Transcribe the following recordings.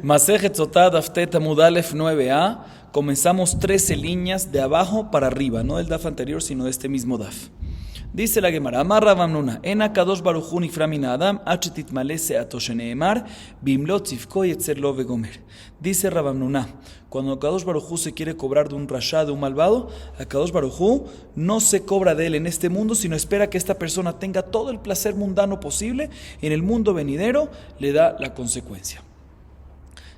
Masejet Sotá Daftet Amud Aleph 9a. Comenzamos 13 líneas de abajo para arriba, no del daf anterior, sino de este mismo daf. Dice la Gemara, Amar Rav Amnuna, En HaKadosh Baruch Hu nifra min Adam, Ad shetitmale se'ato sheneemar, bimlot tzifko yetzer lo vegomer. Dice Rav Amnuna, cuando HaKadosh Baruch Hu se quiere cobrar de un rasha, de un malvado, HaKadosh Baruch Hu no se cobra de él en este mundo, sino espera que esta persona tenga todo el placer mundano posible, y en el mundo venidero le da la consecuencia.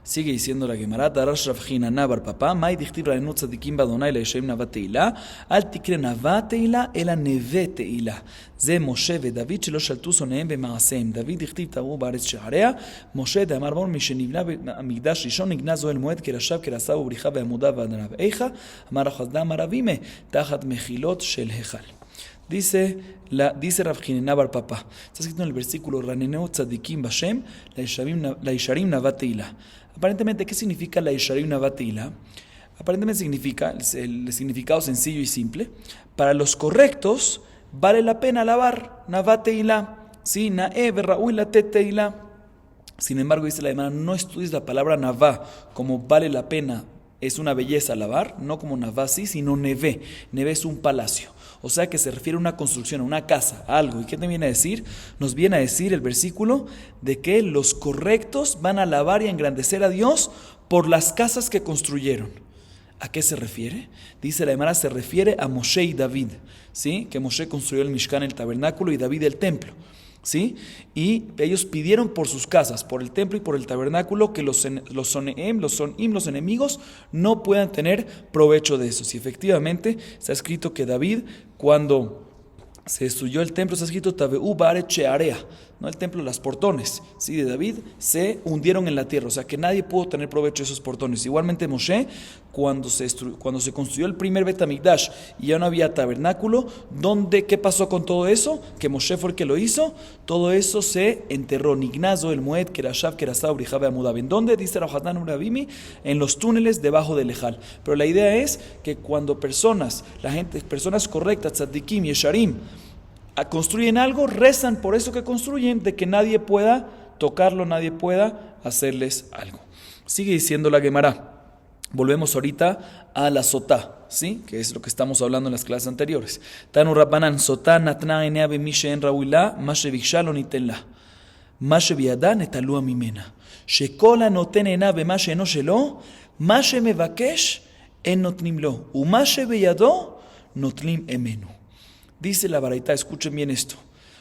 Sigue diciendo la Gemara, Darash Rav Hinana bar papá, Mai dichtiv ra'enu tzadikim b'Adonai le'Yeshem navat teila, al tikre navat teila, ela neve teila. Ze Moshe veDavid shelo shaltu sonehem b'ma'asehem. David dichtiv tavu ba'aretz she'area, Moshe de'amar bon mishenivna b'amigdash rishon nigna zoel moed kerashav kerasau ubricha ve'amudav v'adanav eicha, amar Chazda amar Avime, tachat mechilot shel hechal. Dice Rav Hinena bar papá. Está escrito en el versículo Raneneu tzadikim b'Shem la'isharim navat teila. Aparentemente, ¿qué significa la Yesharim Navat Teila? Aparentemente significa, el significado sencillo y simple, para los correctos vale la pena alabar Navat Teila, ¿sí? Na'e v'ra'ui latet Teila. Sin embargo, dice la Gemara, no estudies la palabra Navá como vale la pena, es una belleza alabar, no como Navá sí, sino Neve. Neve es un palacio. O sea que se refiere a una construcción, a una casa, a algo. ¿Y qué te viene a decir? Nos viene a decir el versículo de que los correctos van a alabar y a engrandecer a Dios por las casas que construyeron. ¿A qué se refiere? Dice la Gemara, se refiere a Moshe y David, ¿sí? Que Moshe construyó el Mishkan, el tabernáculo, y David el templo, ¿sí? Y ellos pidieron por sus casas, por el templo y por el tabernáculo, que los enemigos no puedan tener provecho de eso. Si efectivamente está escrito que David, cuando se destruyó el templo, está escrito Tabeú Baaret She'area, ¿no? El templo, las portones, ¿sí? De David se hundieron en la tierra, o sea que nadie pudo tener provecho de esos portones. Igualmente Moshe, cuando se construyó el primer Bet Hamikdash y ya no había tabernáculo, ¿qué pasó con todo eso? Que Moshe fue el que lo hizo, todo eso se enterró. Nignazo el Moed, Kerashav, Kerasau, Brijabe, Amudab. ¿En dónde? Dice Rahatan Urabimi, en los túneles debajo del Ejal. Pero la idea es que cuando personas correctas, tzadikim, yesharim, construyen algo, rezan por eso que construyen, de que nadie pueda tocarlo, nadie pueda hacerles algo. Sigue diciendo la Gemara. Volvemos ahorita a la sotá, ¿sí? Que es lo que estamos hablando en las clases anteriores. Tanu Rabbanan, sotá natna enea bemishe en rawila, mashe vikshalo nitenla, mashe biada netalua mimena, shekola noten enea bemashe no shelo, mashe mevakesh en notnimlo, umashe beyado notlim emenu. Dice la baraita, escuchen bien esto,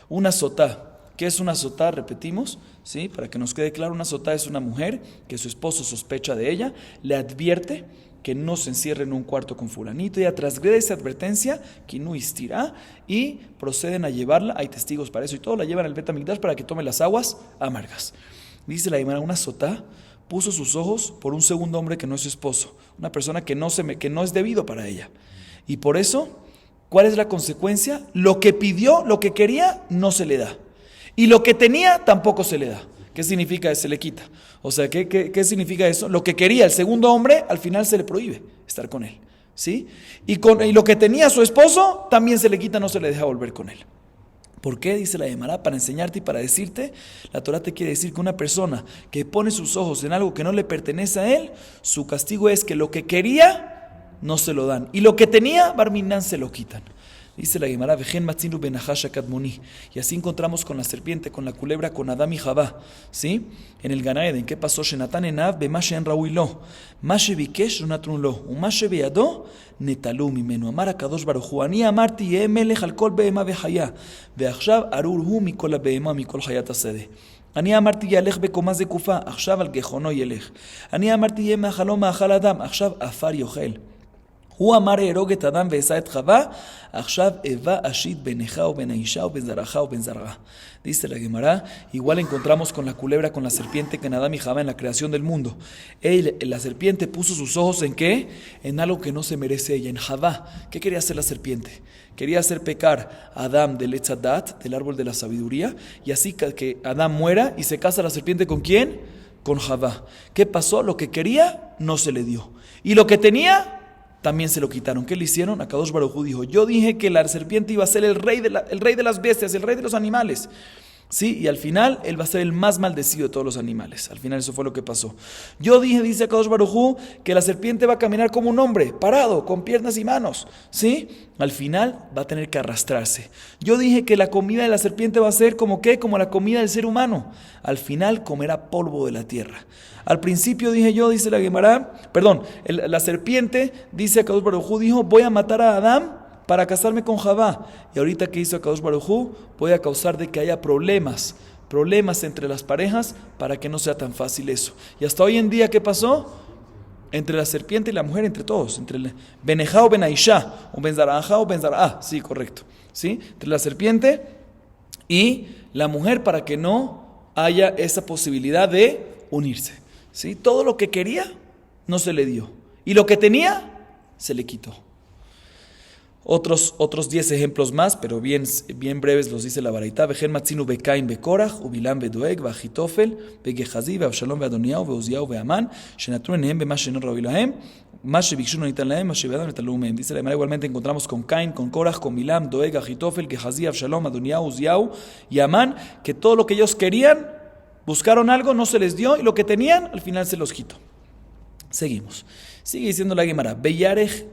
una sotá. ¿Qué es una sotá? Repetimos, ¿sí? Para que nos quede claro, una sotá es una mujer que su esposo sospecha de ella, le advierte que no se encierre en un cuarto con fulanito, ella transgrede esa advertencia, que no istirá, y proceden a llevarla, hay testigos para eso y todo, la llevan al Bet Hamikdash para que tome las aguas amargas. Dice la Gemara, una sotá puso sus ojos por un segundo hombre que no es su esposo, una persona que no es debido para ella, y por eso, ¿cuál es la consecuencia? Lo que pidió, lo que quería, no se le da. Y lo que tenía, tampoco se le da. ¿Qué significa? Se le quita. O sea, ¿qué significa eso? Lo que quería el segundo hombre, al final se le prohíbe estar con él, ¿sí? Y lo que tenía su esposo, también se le quita, no se le deja volver con él. ¿Por qué? Dice la Gemara, para enseñarte y para decirte, la Torah te quiere decir que una persona que pone sus ojos en algo que no le pertenece a él, su castigo es que lo que quería, no se lo dan. Y lo que tenía, Barminan, se lo quitan. Dice la Gemara, Vejen Matzinu Benahash Akadmoni. Y así encontramos con la serpiente, con la culebra, con Adán y Javá, ¿sí? En el Gan Eden, ¿qué pasó? Shenatan enav bemashe en Raúilo, mashe bikesh runatrunlo, umashe beyado netalu mimenu. Amar HaKadosh Baruch Hu, ani amarti yeh melech al kol behema vechaya, veachshav arurhu mikol habehema mikol hayat hasedeh. אני אמרתי ילך בקומה זקופה, עכשיו על גחונו ילך. אני אמרתי יהיה מאכלו מאכל אדם, עכשיו עפר יאכל. הוא אמר יהרוג את אדם ועשה את חווה, עכשיו איבה אשית בינך ובין האישה ובין זרעך ובין זרעה. Dice la Gemara, igual encontramos con la culebra, con la serpiente que en Adán y Javá en la creación del mundo. La serpiente puso sus ojos ¿en qué? En algo que no se merece ella, en Javá. ¿Qué quería hacer la serpiente? Quería hacer pecar a Adán del Etz Hadat, del árbol de la sabiduría, y así que Adán muera y se casa la serpiente ¿con quién? Con Javá. ¿Qué pasó? Lo que quería no se le dio. Y lo que tenía también se lo quitaron. ¿Qué le hicieron? HaKadosh Baruj Hu dijo, yo dije que la serpiente iba a ser el rey de las bestias, el rey de los animales. Sí, y al final él va a ser el más maldecido de todos los animales. Al final eso fue lo que pasó. Yo dije, dice Akadosh Baruj Hu, que la serpiente va a caminar como un hombre, parado, con piernas y manos. ¿Sí? Al final va a tener que arrastrarse. Yo dije que la comida de la serpiente va a ser como ¿qué? Como la comida del ser humano. Al final comerá polvo de la tierra. Al principio dije yo, dice la Gemara, la serpiente, dice Akadosh Baruj Hu, dijo, voy a matar a Adán para casarme con Javá. Y ahorita que hizo Akadosh Baruj Hu, voy a causar de que haya problemas entre las parejas para que no sea tan fácil eso. Y hasta hoy en día, ¿qué pasó? Entre la serpiente y la mujer, entre todos, entre el Benejá o Benaishá, o Benzarajá o Benzará, sí, correcto, ¿sí? Entre la serpiente y la mujer para que no haya esa posibilidad de unirse, ¿sí? Todo lo que quería no se le dio y lo que tenía se le quitó. Otros 10 ejemplos más, pero bien breves los dice la Baraita. Vejen matzinu bekain bekorach, ubilam bedoeg, bajitofel, begehazi, beabshalom beadoniyahu, beuziyahu beaman, shenatru enehem bema sheno rabi lahem, más shebikshu no nitan lahem, más shebedan betalum mehem. Dice la Gemara, igualmente encontramos con Cain, con Korach, con Bilam, Doeg, Ahitofel, Gehazi, Abshalom, Adoniyahu, Uziyahu y Amán, que todo lo que ellos querían, buscaron algo, no se les dio, y lo que tenían, al final se los quitó. Seguimos. Sigue diciendo la Gemara, Beyarej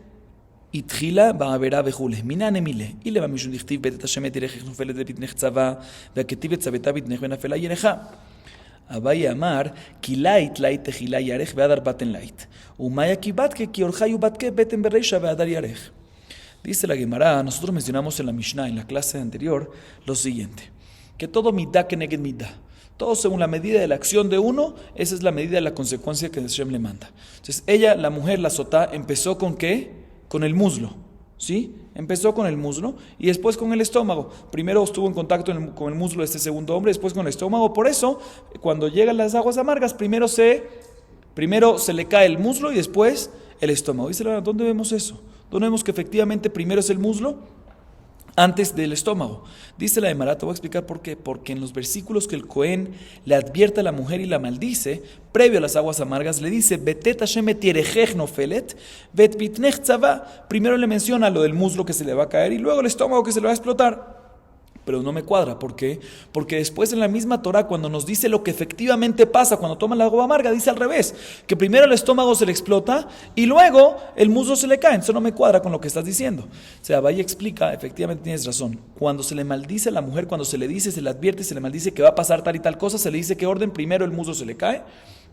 התחילה בעבירה וכולי, מינן אמילה, אילמה משום דכתיב בית את השם את ירך נופלת בבטנך צבא, והכתיב את צוותה בטנך ונפלה ירחה. אביי אמר, כי לית תחילה ירך ועד ארבעתן לית. ומאיה כי בתקה, כי אורחה יהיו בתקה בטן ברישה ועד ירך. Dice la Gemara, nosotros mencionamos en la Mishnah, en la clase anterior, lo siguiente, que todo midá que neged midá. Todo según la medida de la acción de uno, esa es la medida de la consecuencia que Hashem le manda. Entonces ella, la mujer, la sotá, empezó con ¿qué? Con el muslo, ¿sí? Empezó con el muslo y después con el estómago. Primero estuvo en contacto con el muslo de este segundo hombre, después con el estómago. Por eso, cuando llegan las aguas amargas, primero se le cae el muslo y después el estómago. Dice, ¿dónde vemos eso? ¿Dónde vemos que efectivamente primero es el muslo antes del estómago? Dice la Gemara, te voy a explicar por qué. Porque en los versículos que el Cohen le advierte a la mujer y la maldice, previo a las aguas amargas, le dice, Betet Hashem et yerejech nofelet, vet bitnech tzavá. Primero le menciona lo del muslo que se le va a caer y luego el estómago que se le va a explotar. Pero no me cuadra, ¿por qué? Porque después en la misma Torah, cuando nos dice lo que efectivamente pasa cuando toman la agua amarga, dice al revés, que primero el estómago se le explota y luego el muslo se le cae. Eso no me cuadra con lo que estás diciendo. O sea, Valle explica, efectivamente tienes razón, cuando se le maldice a la mujer, cuando se le dice, se le advierte, se le maldice que va a pasar tal y tal cosa, se le dice qué orden, primero el muslo se le cae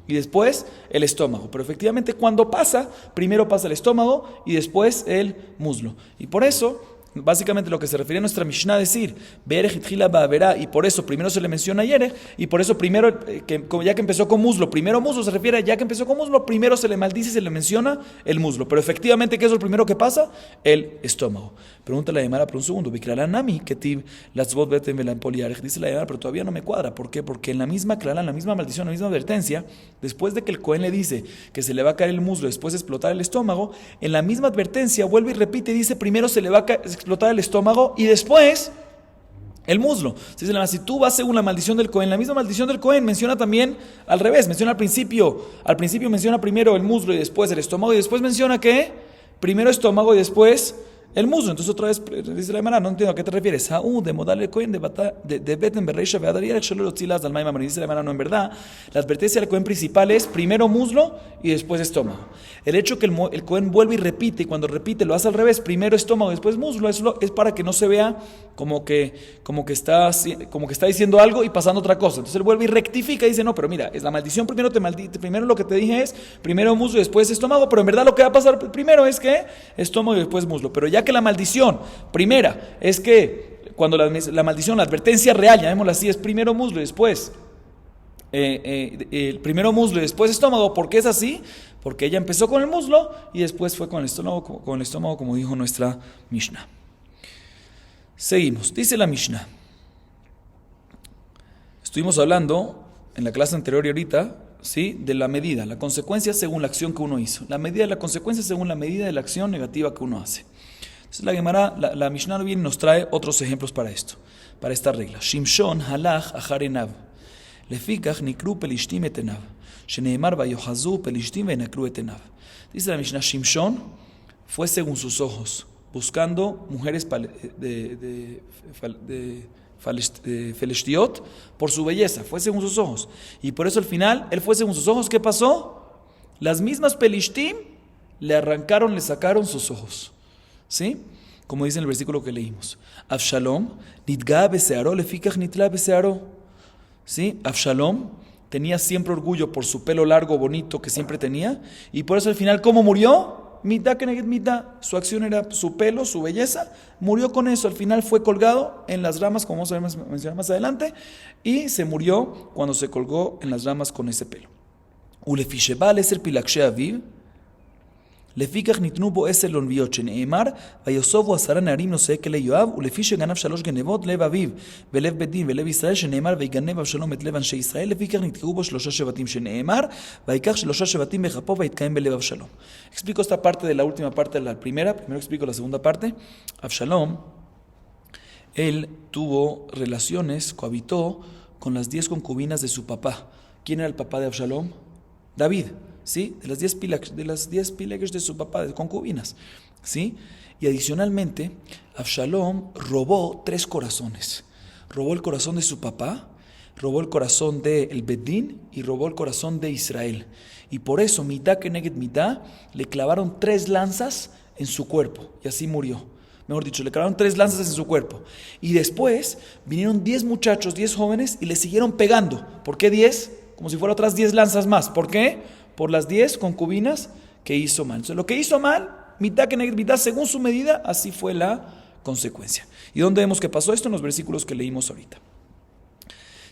y después el estómago. Pero efectivamente cuando pasa, primero pasa el estómago y después el muslo. Y por eso, básicamente lo que se refiere a nuestra Mishnah a decir, Be'erech itchila ba'averá, y por eso primero se le menciona Yerech, y por eso primero, ya que empezó con muslo, primero muslo se refiere a ya que empezó con muslo, primero se le maldice y se le menciona el muslo. Pero efectivamente, ¿qué es lo primero que pasa? El estómago. Pregúntale a la Gemara por un segundo, Bikralanami, Ketib, Latzvot Beten Velampol Yarech, dice la Gemara, pero todavía no me cuadra. ¿Por qué? Porque en la misma Klala, en la misma maldición, en la misma advertencia, después de que el Cohen le dice que se le va a caer el muslo, después de explotar el estómago, en la misma advertencia vuelve y repite y dice, primero se le va a explotar el estómago y después el muslo. Si tú vas según la maldición del Cohen, la misma maldición del Cohen menciona también al revés, menciona al principio menciona primero el muslo y después el estómago y después menciona que primero estómago y después el muslo. Entonces otra vez dice la Gemara, no entiendo a qué te refieres. De modal el Cohen de Beten Berreisha Beadariel Shalol Otzilas Dalmai Mamani. Dice la Gemara, no, en verdad la advertencia del Cohen principal es primero muslo y después estómago. El hecho que el Cohen vuelve y repite, y cuando repite lo hace al revés, primero estómago y después muslo, es para que no se vea como que está diciendo algo y pasando otra cosa. Entonces él vuelve y rectifica y dice, no, pero mira, es la maldición, primero lo que te dije es primero muslo y después estómago, pero en verdad lo que va a pasar primero es que estómago y después muslo. Pero ya que la maldición primera es que cuando la maldición, la advertencia real, llamémosla así, es primero muslo y después primero muslo y después estómago. ¿Por qué es así? Porque ella empezó con el muslo y después fue con el estómago, como dijo nuestra Mishnah. Seguimos, dice la Mishnah. Estuvimos hablando en la clase anterior y ahorita, ¿sí?, de la medida, la consecuencia según la acción que uno hizo. La medida de la consecuencia según la medida de la acción negativa que uno hace. Entonces la Gemara, la Mishnah viene y nos trae otros ejemplos para esto, para esta regla. Shimshon halach achar enav, lefikach nikru pelishtim et enav, sheneemar vayohazu pelishtim venakru et enav. Dice la Mishnah, Shimshon fue según sus ojos, buscando mujeres Feleshtiot, por su belleza, fue según sus ojos. Y por eso al final, él fue según sus ojos. ¿Qué pasó? Las mismas Pelishtim le arrancaron, le sacaron sus ojos. ¿Sí? Como dice en el versículo que leímos. Avshalom, nitga besearo, lefikach nitla besearo. ¿Sí? Avshalom tenía siempre orgullo por su pelo largo, bonito que siempre tenía. Y por eso al final, ¿cómo murió? Mitad keneged mitad, su acción era su pelo, su belleza, murió con eso, al final fue colgado en las ramas, como vamos a mencionar más adelante, y se murió cuando se colgó en las ramas con ese pelo. ולפי שבא על 10 פלגשי אביו, לפיכך ניתנו בו 10 לונביות, שנאמר, ויוסובו 10 נערים נושאי כלי יואב, ולפי שגנב 3 גנבות, לב אביו, ולב בית דין, ולב ישראל, שנאמר, ויגנב אבשלום את לב אנשי ישראל, לפיכך נתקעו בו 3 שבטים, שנאמר, ויקח 3 שבטים בכפו, ויתקיים בלב אבשלום. Explico esta parte de la última parte de la primera, primero explico la segunda parte. Absalom, él tuvo relaciones, cohabitó con las 10 concubinas de su papá. ¿Quién era el papá de Absalom? David, ¿sí? De las 10 pileges de su papá, de concubinas, ¿sí? Y adicionalmente, Absalom robó 3 corazones. Robó el corazón de su papá, robó el corazón del Bedín y robó el corazón de Israel. Y por eso, mitad keneged mitad, le clavaron 3 lanzas en su cuerpo y así murió. Mejor dicho, le clavaron 3 lanzas en su cuerpo. Y después vinieron 10 muchachos, 10 jóvenes y le siguieron pegando. ¿Por qué 10? Como si fueran otras 10 lanzas más. ¿Por qué? Por las 10 concubinas que hizo mal. Entonces, lo que hizo mal, mitad keneged mitad, según su medida, así fue la consecuencia. ¿Y dónde vemos que pasó esto? En los versículos que leímos ahorita.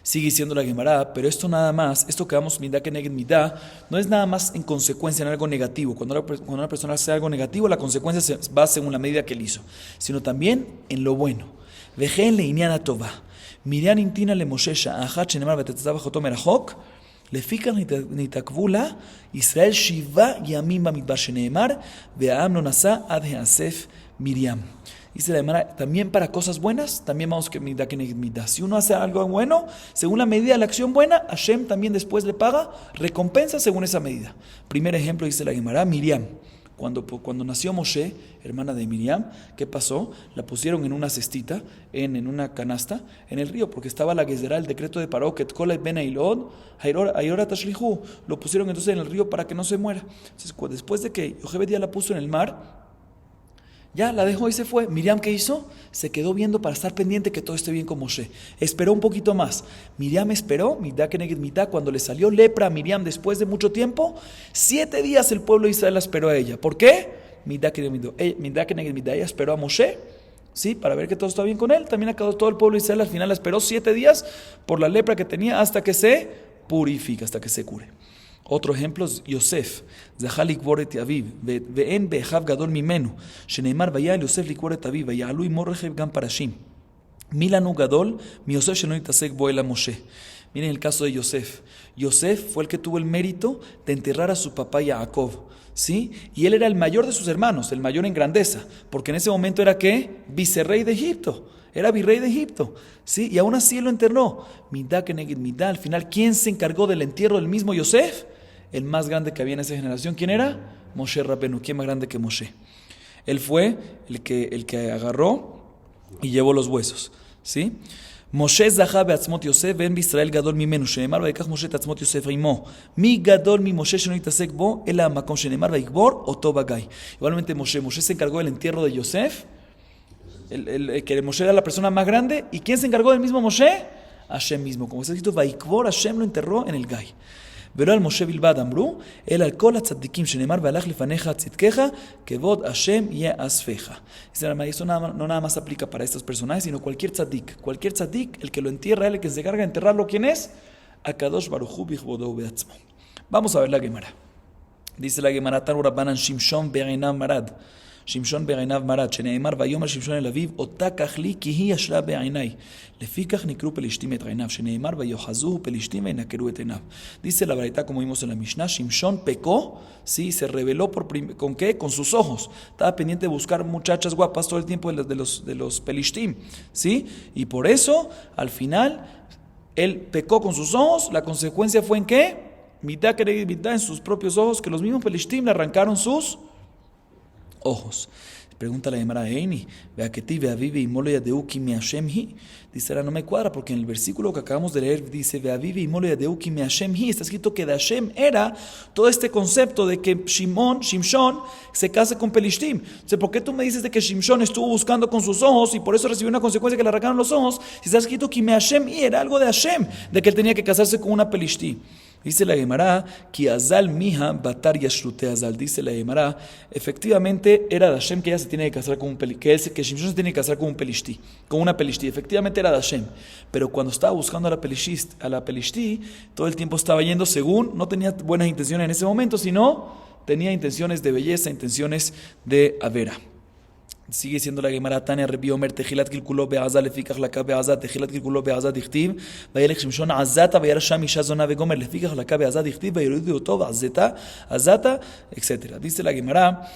Sigue diciendo la Gemara, pero esto nada más, esto que vamos mitad keneged mitad, no es nada más en consecuencia en algo negativo. Cuando una persona hace algo negativo, la consecuencia se va según la medida que él hizo, sino también en lo bueno. Vejen le inyana tova, Miriam intina le Moshe sha'achat shenemar v'tetzava choto merachok, לפיכך נתעכבו לה ישראל 7 ימים במדבר שנאמר והעם לא נסע עד האסף מרים. Dice la Gemara, también para cosas buenas, también vamos que midá que midá. Si uno hace algo bueno, según la medida de la acción buena, Hashem también después le paga recompensa según esa medida. Primer ejemplo dice la Gemara, Miriam. Cuando nació Moshe, hermana de Miriam, ¿qué pasó? La pusieron en una cestita, en una canasta, en el río, porque estaba la Gezerá, el decreto de Paró, que Tkola ben Ailod, Ayora Tashlihu, lo pusieron entonces en el río para que no se muera. Entonces, después de que Yochebed ya la puso en el mar, ya la dejó y se fue. Miriam, ¿qué hizo? Se quedó viendo para estar pendiente que todo esté bien con Moshe. Esperó un poquito más. Miriam esperó, mitad keneged mitad, cuando le salió lepra a Miriam después de mucho tiempo, 7 días el pueblo de Israel la esperó a ella. ¿Por qué? Mitad keneged mitad, ella esperó a Moshe, ¿sí? Para ver que todo está bien con él. También acabó todo el pueblo de Israel, al final la esperó 7 días por la lepra que tenía hasta que se purifica, hasta que se cure. Otro ejemplo es Yosef, זכה לקבור את אביו, ואין באחיו גדול ממנו, שנאמר ויעל יוסף לקבור את אביו, ויעלו עמו רכב גם פרשים. מי לנו גדול מיוסף שלא נתעסק בו אלא משה. Miren el caso de Yosef. Yosef fue el que tuvo el mérito de enterrar a su papá Jacob, ¿sí? Y él era el mayor de sus hermanos, el mayor en grandeza, porque en ese momento era ¿qué? Vicerrey de Egipto. Era virrey de Egipto, ¿sí? Y aún así él lo enterró. Midá keneged midá. Al final, ¿quién se encargó del entierro del mismo Yosef? El más grande que había en esa generación. ¿Quién era? Moshe Rabenu. ¿Quién más grande que Moshe? Él fue el que agarró y llevó los huesos, ¿sí? Moshe zahá beatzmot Yosef ven Israel gadol mimenu shenemar vayikach Moshe tatzmot Yosef imo mi gadol mi Moshe sheno yitasek bo el hamakom shenemar vayikbor oto bagay. Igualmente Moshe se encargó del entierro de Yosef, que Moshe era la persona más grande. ¿Y quién se encargó del mismo Moshe? Hashem mismo. Como está escrito, vayikbor, Hashem lo enterró en el Gay. ולא על משה בלבד אמרו, אלא על כל הצדיקים שנאמר והלך לפניך צדקך, כבוד השם יהיה אספך. Eso no nada más aplica para estos personajes, sino cualquier tzadik, el que lo entierra, el que se encarga de enterrarlo, ¿quién es? Akadosh Baruj Hu bichvodo beatzmo. Vamos a ver la Gemara. Dice la Gemara, Taru Rabbanan Shimshon be'einav marad. שמשון בעיניו מרד, שנאמר ויאמר שמשון אל אביו אותה קח לי כי היא ישרה בעיניי. לפיכך נקראו פלישתים את עיניו, שנאמר ויוחזוהו פלישתים וינקרו את עיניו. Dice la Braita, como vimos en la Mishnah, Shimshon pecó, sí, se rebeló ¿con qué? Con sus ojos. Estaba pendiente de buscar muchachas guapas todo el tiempo de los pelishtim, sí, y por eso al final él pecó con sus ojos. La consecuencia fue en qué? Mitad en sus propios ojos, que los mismos pelishtim le arrancaron sus ojos. Pregunta la Gemara Eini, vea que ti, vea vive y molo yadeuki mi Hashem hi. Dice, ahora no me cuadra porque en el versículo que acabamos de leer dice, vea vive y molo yadeuki mi Hashem hi. Está escrito que de Hashem era todo este concepto de que Shimshon se case con Pelishtim. Entonces, ¿por qué tú me dices de que Shimshon estuvo buscando con sus ojos y por eso recibió una consecuencia que le arrancaron los ojos? Si está escrito que mi Hashem hi era algo de Hashem, de que él tenía que casarse con una Pelishtim. Dice la Gemara, que Azal mija batar yashrute Azal. Dice la Gemara, efectivamente era de Hashem que ella se tiene que casar con un pelishti, que Shimshon se tiene que casar con un pelishti, con una pelishti. Efectivamente era de Hashem, pero cuando estaba buscando a la pelishti, todo el tiempo estaba yendo según, no tenía buenas intenciones en ese momento, sino tenía intenciones de belleza, intenciones de avera. Sigue siendo la Gemara Tania Rebi Omer Tejilat Kilkulo Be'azah Lefikach Laka Be'azah Tejilat Kilkulo Be'azah Dichtiv Vayelech Shimshon Azata Vayar Sham Isha Zona Vegomer Lefikach Laka Be'azah Dichtiv Vayeridu Otov Azata, etc. Dice la Gemara,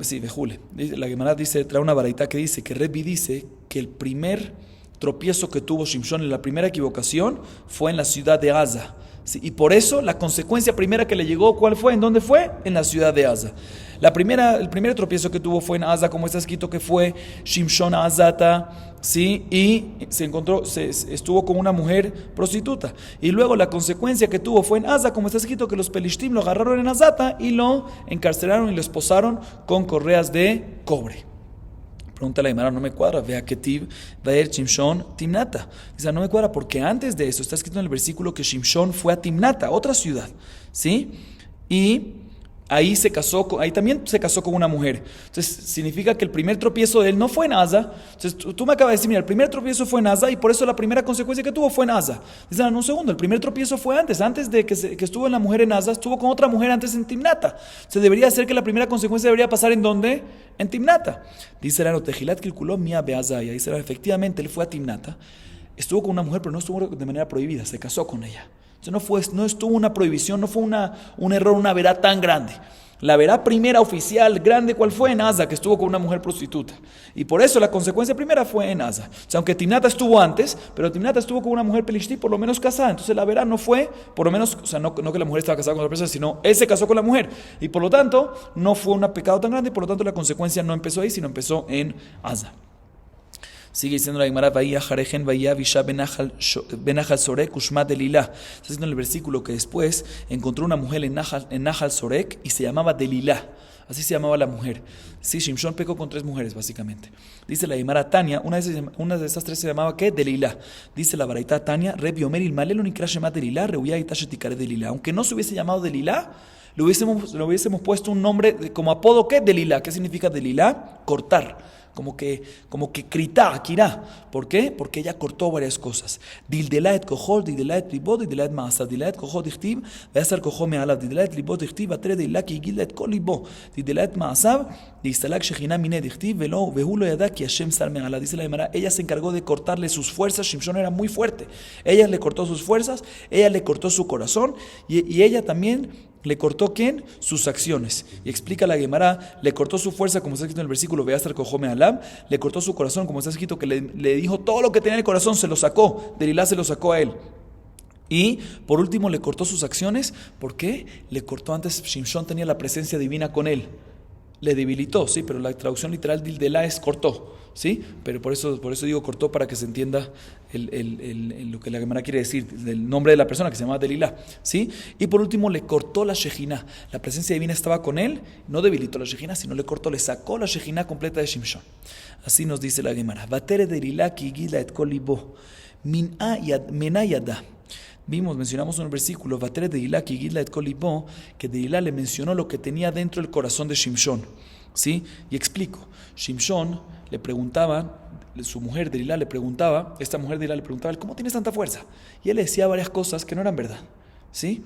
sí, Vejule. La Gemara dice, trae una baraita que dice que Rebi dice que el primer tropiezo que tuvo Shimshon en la primera equivocación fue en la ciudad de Aza. Sí, y por eso la consecuencia primera que le llegó, ¿cuál fue? ¿En dónde fue? En la ciudad de Aza. El primer tropiezo que tuvo fue en Aza, como está escrito que fue Shimshon Azata, ¿sí? Y estuvo con una mujer prostituta. Y luego la consecuencia que tuvo fue en Aza, como está escrito que los pelishtim lo agarraron en Azata y lo encarcelaron y lo esposaron con correas de cobre. Pregunta la Gemara, no me cuadra, vea que Tiv va a ir Shimshon Timnata. Dice, no me cuadra porque antes de eso está escrito en el versículo que Shimshon fue a Timnata, otra ciudad, ¿sí? Y ahí también se casó con una mujer. Entonces significa que el primer tropiezo de él no fue en Aza. Entonces tú me acabas de decir, mira, el primer tropiezo fue en Aza y por eso la primera consecuencia que tuvo fue en Aza. Dice, no, un segundo, el primer tropiezo fue antes de que estuvo en la mujer en Aza, estuvo con otra mujer antes en Timnata. Se debería hacer que la primera consecuencia debería pasar ¿en dónde? En Timnata. Dice la Tejilat Kilkuló Mia Beazaya. Dice, efectivamente él fue a Timnata, estuvo con una mujer pero no estuvo de manera prohibida, se casó con ella. No estuvo una prohibición, no fue un error, una verá tan grande. La verá primera oficial grande, ¿cuál fue? En Aza, que estuvo con una mujer prostituta. Y por eso la consecuencia primera fue en Aza. O sea, aunque Timnata estuvo antes, pero Timnata estuvo con una mujer pelishti, por lo menos casada. Entonces la verá no fue, por lo menos, o sea, no que la mujer estaba casada con otra persona, sino él se casó con la mujer. Y por lo tanto, no fue un pecado tan grande, y por lo tanto la consecuencia no empezó ahí, sino empezó en Aza. Sigue diciendo la Gemara, Vaya Jarejen, Vaya Visha Benachal Sorek, Ushma Delilá. Está diciendo en el versículo que después encontró una mujer en Nahal Sorek y se llamaba Delilá. Así se llamaba la mujer. Sí, Shimshon pecó con 3 mujeres, básicamente. Dice la Gemara Tania, una de esas 3 se llamaba ¿qué? Delilá. Dice la baraita Tania, Rebi Omer Ilmalelo Nikra Shema Delilá, Reuya Itashetikare Delilá. Aunque no se hubiese llamado Delilá, le hubiésemos puesto un nombre como apodo, ¿qué? Delilá. ¿Qué significa Delilá? Cortar. Como que Krita, Akira. ¿Por qué? Porque ella cortó varias cosas. Dildelaet kohol, dildelaet libot, dildelaet maasad, dildelaet kohol dichtib, veasar kohol me'alav, dildelaet libot dichtib, atre dildelaet ki gildaet kol libo, dildelaet maasad, distalak shechina mine dichtib, vehu lo yada ki Hashem sar me'alav. Dice la Gemara, ella se encargó de cortarle sus fuerzas. Shimshon era muy fuerte. Ella le cortó sus fuerzas, ella le cortó su corazón y ella también le cortó ¿quién? Sus acciones. Y explica la Gemara, le cortó su fuerza, como está escrito en el versículo, Veasar Kohome Alam, le cortó su corazón, como está escrito, que le dijo todo lo que tenía en el corazón, se lo sacó, Delilá se lo sacó a él. Y por último le cortó sus acciones, ¿por qué? Le cortó antes, Shimshon tenía la presencia divina con él. Le debilitó, sí, pero la traducción literal de Delilá es cortó, sí, pero por eso digo cortó para que se entienda lo que la Gemara quiere decir, el nombre de la persona que se llama Delilá, sí. Y por último le cortó la Shejina, la presencia divina estaba con él, no debilitó la Shejina, sino le cortó, le sacó la Shejina completa de Shimshon. Así nos dice la Gemara. Vatere Delilá ki gila et kol libo menayada. Mencionamos en el versículo, Vatere Delilá ki gila et kol libo, que Delilá le mencionó lo que tenía dentro del corazón de Shimshon, ¿sí? Y explico. Shimshon le preguntaba, su mujer Delilá le preguntaba, ¿cómo tienes tanta fuerza? Y él le decía varias cosas que no eran verdad, ¿sí?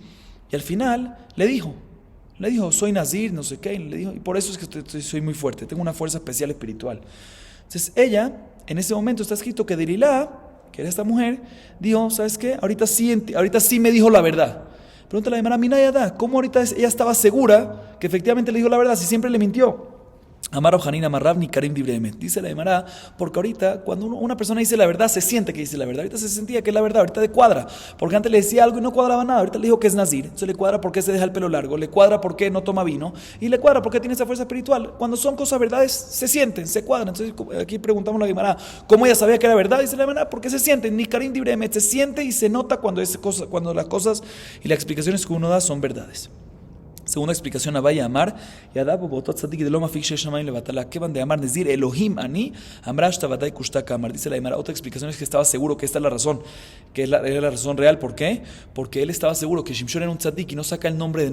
Y al final le dijo, soy Nazir, no sé qué, y por eso es que soy muy fuerte, tengo una fuerza especial espiritual. Entonces ella, en ese momento está escrito que Delilá, que era esta mujer, dijo, ¿sabes qué? Ahorita sí me dijo la verdad. Pregúntale a la Gemara, ¿cómo ahorita ella estaba segura que efectivamente le dijo la verdad si siempre le mintió? Amar Ojanín, Amar Rav, ni Karim Dibremet. Dice la Gemara, porque ahorita, cuando una persona dice la verdad, se siente que dice la verdad. Ahorita se sentía que es la verdad, ahorita le cuadra. Porque antes le decía algo y no cuadraba nada. Ahorita le dijo que es Nazir. Entonces le cuadra porque se deja el pelo largo, le cuadra porque no toma vino, y le cuadra porque tiene esa fuerza espiritual. Cuando son cosas verdades, se sienten, se cuadran. Entonces aquí preguntamos a la Gemara, ¿cómo ella sabía que era verdad? Dice la Gemara, porque se sienten. Ni Karim Dibremet, se siente y se nota cuando las cosas y las explicaciones que uno da son verdades. Segunda explicación, Abaya Amar, Yadabu Botot Tzadik de Loma Fikshe Shamayim Levatala. ¿Qué van de Amar? Decir Elohim Ani, Amrash Tabatai Kushtaka Amar. Dice la Gemara. Otra explicación es que estaba seguro que esta es la razón, que era la razón real. ¿Por qué? Porque él estaba seguro que Shimshon era un tzadik y no saca el nombre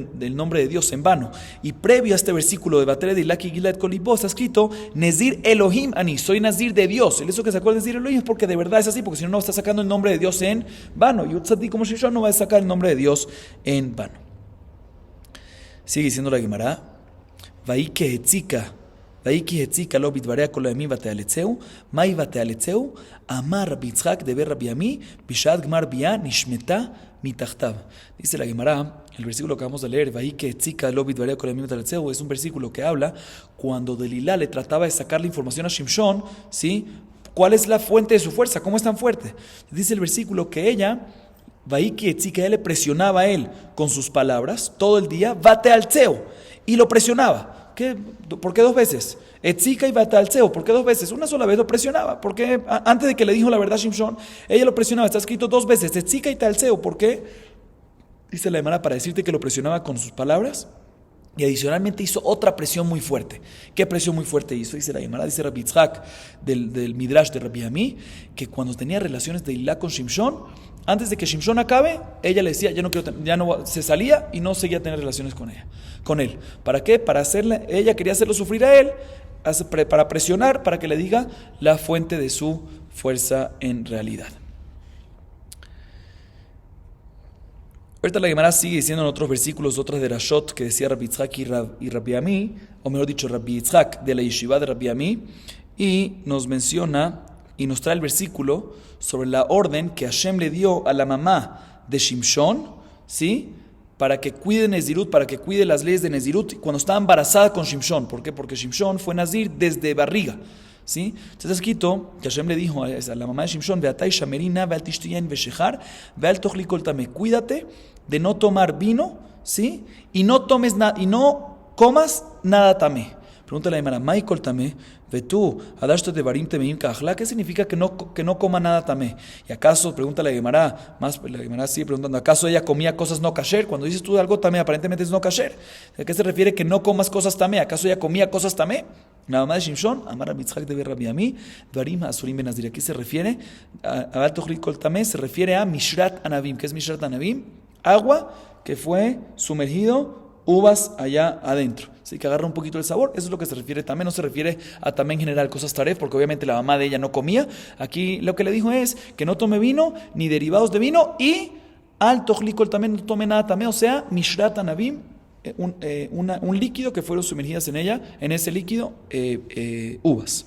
de Dios en vano. Y previo a este versículo de Batere de Ilaki Gilad Kolibó está escrito Nezir Elohim Ani, soy Nazir de Dios. El eso que sacó el Nezir Elohim es porque de verdad es así, porque si no, no está sacando el nombre de Dios en vano. Y un tzadik como Shimshon no va a sacar el nombre de Dios en vano. Sigue diciendo la Gemara, Vaiki Hetzika lo bidvarea kol hayamim vatealetzeu, mai vatealetzeu, amar Rabbi Yitzhak deber Rabbi Ami, bishad gmar bia nishmeta mitachtav. Dice la Gemara, el versículo que vamos a leer, Vaiki Hetzika lo bidvarea kol hayamim vatealetzeu, es un versículo que habla cuando Delilá le trataba de sacar la información a Shimshon, ¿sí? ¿Cuál es la fuente de su fuerza? ¿Cómo es tan fuerte? Dice el versículo que ella ella le presionaba a él con sus palabras todo el día, vate al tzeo, y lo presionaba. ¿Por qué dos veces? Etzika y vate al tzeo, ¿por qué dos veces? Una sola vez lo presionaba, porque antes de que le dijo la verdad a Shimshon, ella lo presionaba, está escrito dos veces, Etzika y tal tzeo, ¿por qué? Dice la Gemara para decirte que lo presionaba con sus palabras. Y adicionalmente hizo otra presión muy fuerte. ¿Qué presión muy fuerte hizo? Dice la Gemara, dice Rabbi Yitzhak del Midrash de Rabbi Ami, que cuando tenía relaciones de Ilá con Shimshon, antes de que Shimshon acabe, ella le decía, se salía y no seguía a tener relaciones con él. ¿Para qué? Ella quería hacerlo sufrir a él, para presionar, para que le diga la fuente de su fuerza en realidad. Ahorita la Gemara sigue diciendo en otros versículos, otras de Rashot, que decía Rabbi Yitzhak y Rabbi Ami, o mejor dicho, Rabbi Yitzhak de la yeshiva de Rabbi Ami, y nos menciona y nos trae el versículo sobre la orden que Hashem le dio a la mamá de Shimshon, ¿sí? Para que cuide Nezirut, para que cuide las leyes de Nezirut cuando estaba embarazada con Shimshon. ¿Por qué? Porque Shimshon fue Nazir desde barriga. ¿Sí? Entonces está escrito que Hashem le dijo a la mamá de Shimshon, Beatai shamerina, beal tishtiyen veshechar, beal tochli kol tameh, cuídate de no tomar vino, ¿sí? Y no comas nada tameh. Pregúntale a la Gemara, Mai kol tameh, vetú, adashto de barim temeim kajla, ¿qué significa que no coma nada tameh? Y acaso, pregúntale a la Gemara sigue preguntando, ¿acaso ella comía cosas no kasher? Cuando dices tú algo tameh, aparentemente es no kasher. ¿A qué se refiere que no comas cosas tameh? ¿Acaso ella comía cosas tameh? La mamá de Shimshon, Amar Rabbi Yitzhak de Rabbi Ami, Dvarim Asurim Ben Nazir. Aquí se refiere a Tochli Kol Tameh, se refiere a Mishrat Anavim. ¿Qué es Mishrat Anavim? Agua que fue sumergido, uvas allá adentro. Así que agarra un poquito el sabor. Eso es lo que se refiere también. No se refiere a también en general cosas taref, porque obviamente la mamá de ella no comía. Aquí lo que le dijo es que no tome vino ni derivados de vino y al Tochli Kol Tameh no tome nada también. O sea, Mishrat Anavim. Un líquido que fueron sumergidas en ese líquido, uvas.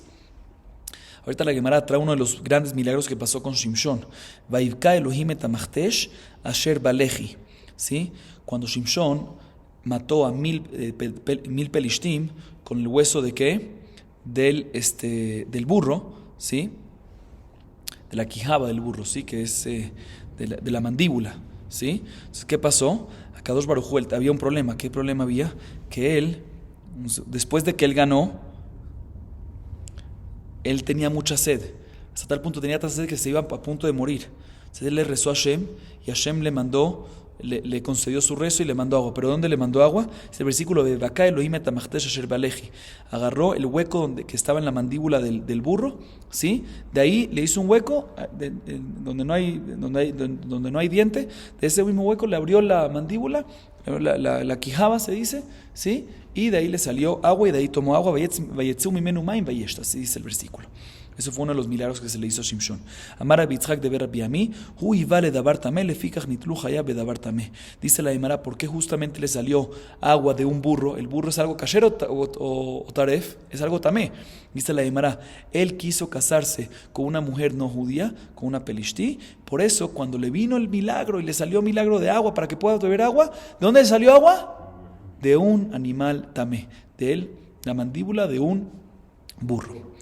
Ahorita la Gemara trae uno de los grandes milagros que pasó con Shimshon. Vaivka Elohim et hamachtesh asher baleji. ¿Sí? Cuando Shimshon mató a 1000 pelishtim con el hueso de ¿qué? Del burro, ¿sí? De la quijaba del burro, ¿sí? Que es de la mandíbula, ¿sí? Entonces, ¿qué pasó? Kadosh Baruj Hu, había un problema. ¿Qué problema había? Que él, después de que él ganó, él tenía mucha sed. Hasta tal punto tenía tanta sed que se iba a punto de morir. Entonces él le rezó a Hashem y Hashem le concedió su rezo y le mandó agua. ¿Pero dónde le mandó agua? Es el versículo de Vaká Elohim et hamachtesh asher baleji. Agarró el hueco que estaba en la mandíbula del burro, ¿sí? De ahí le hizo un hueco donde no hay diente. De ese mismo hueco le abrió la mandíbula, la quijaba se dice, ¿sí? Y de ahí le salió agua y de ahí tomó agua. Vayetzu mimenu maim vayeshta, así dice el versículo. Eso fue uno de los milagros que se le hizo a Shimshon. Amar Rabbi Yitzhak de Rabbi Ami, hu ivale davar tameh lefikach nitlu hayab bedavar tameh. Dice la Gemara, ¿por qué justamente le salió agua de un burro? ¿El burro es algo kasher o taref? Es algo tameh. Dice la Gemara, él quiso casarse con una mujer no judía, con una pelishti. Por eso, cuando le vino el milagro y le salió milagro de agua para que pueda beber agua, ¿de dónde le salió agua? De un animal tameh, del la mandíbula de un burro.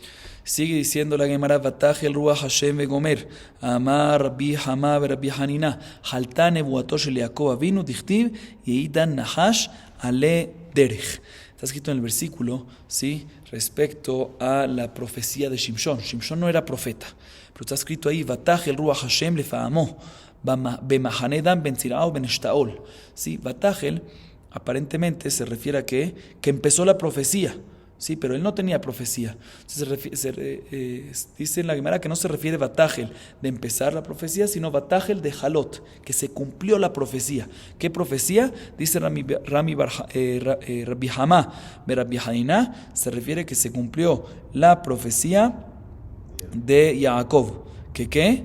Sigue diciendo la Gemara, Bataj el Ruach Hashem vegomer, Amar Rabbi Hama Rabbi Hanina, Halta nebuato shel Yaakov Avinu dichtiv yeidan nahash ale derech. Está escrito en el versículo, ¿sí?, respecto a la profecía de Shimshon. Shimshon no era profeta, pero está escrito ahí, Bataj el Ruach Hashem lefaamo, bemahanedan ben tzirao ben eshtaol. Sí, Batajel aparentemente se refiere a que empezó la profecía. Sí, pero él no tenía profecía. Dice en la Gemara que no se refiere Batajel de empezar la profecía, sino Batajel de Halot, que se cumplió la profecía. ¿Qué profecía? Dice Rabbi Hama Rabbi Hanina, se refiere que se cumplió la profecía de Jacob. ¿Qué?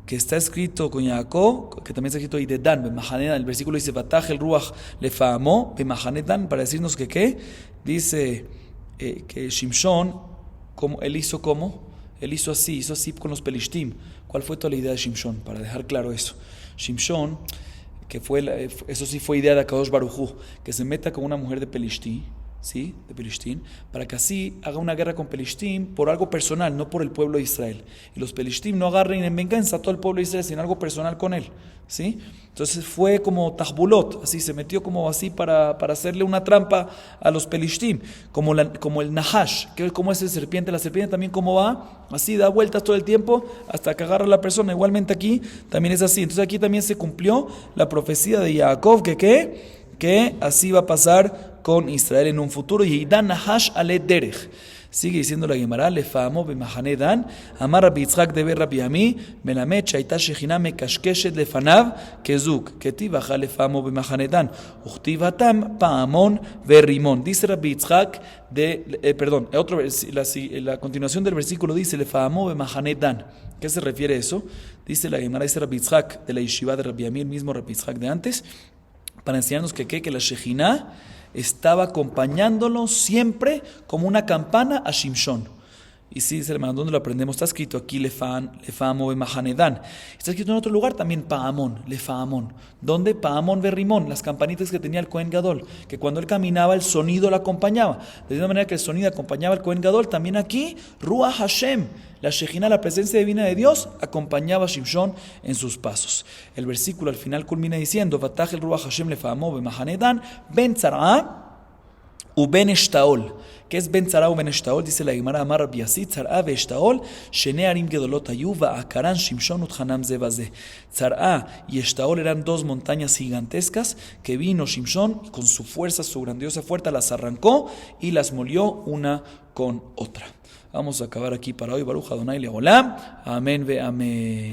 Que está escrito con Jacob, que también está escrito ahí de Dan, Bemahanedan. El versículo dice Bataj el Ruach lefaamo, Bemahanedan, para decirnos que ¿qué? Dice que Shimshon, él hizo así con los Pelishtim. ¿Cuál fue toda la idea de Shimshon? Para dejar claro eso. Shimshon, eso sí fue idea de Akadosh Baruj Hu, que se meta con una mujer de Pelishtim, ¿sí?, de Pelishtim, para que así haga una guerra con Pelishtim por algo personal, no por el pueblo de Israel. Y los Pelishtim no agarren en venganza a todo el pueblo de Israel, sino algo personal con él, ¿sí? Entonces fue como Tahbulot, así se metió como así para hacerle una trampa a los Pelishtim, como el Nahash, que como es la serpiente también como va, así da vueltas todo el tiempo hasta que agarra a la persona. Igualmente aquí también es así. Entonces aquí también se cumplió la profecía de Jacob, que así va a pasar con Israel en un futuro. Y Dan Nahash ale derech. Sigue diciendo la Gemara, lefaamo bemahanedan, amar Rabbi Yitzchak deber Rabbi Ami, melamed shaita shechina mekashkeshet lefanav kezuk, ketiv acha lefaamo bemahanedan, uchtiv hatam paamon verrimon. Dice Rabbi Yitzchak la continuación del versículo dice lefaamo bemahanedan. ¿Qué se refiere a eso? Dice la Gemara, dice Rabbi Yitzchak de la yeshiva de Rabbi Ami, el mismo Rabbi Yitzchak de antes, para enseñarnos que la Shejina estaba acompañándolo siempre como una campana a Shimshon. Y sí, dice hermano, ¿dónde lo aprendemos? Está escrito aquí lefaamo bemahanedan. Está escrito en otro lugar también paamón, lefaamón. ¿Dónde? Paamón verrimón, las campanitas que tenía el Cohen Gadol, que cuando él caminaba el sonido lo acompañaba. De la misma manera que el sonido acompañaba al Cohen Gadol, también aquí Ruach Hashem, la Shejina, la presencia divina de Dios, acompañaba a Shimshon en sus pasos. El versículo al final culmina diciendo, Bataj el Ruach Hashem lefaamo bemahanedan ben tzara u ben eshtaol. ¿Qué es ben tzara u ben eshtaol? Dice la Gemara, amar Rabbi Yassi, tzara ve eshtaol, shene arim gedolot hayu va'akaran Shimshon utchanam ze baze. Tzara y eshtaol eran dos montañas gigantescas que vino Shimshon con su fuerza, su grandiosa fuerza, las arrancó y las molió una con otra. Vamos a acabar aquí para hoy. Baruch Adonai Leolam. Amén ve amén.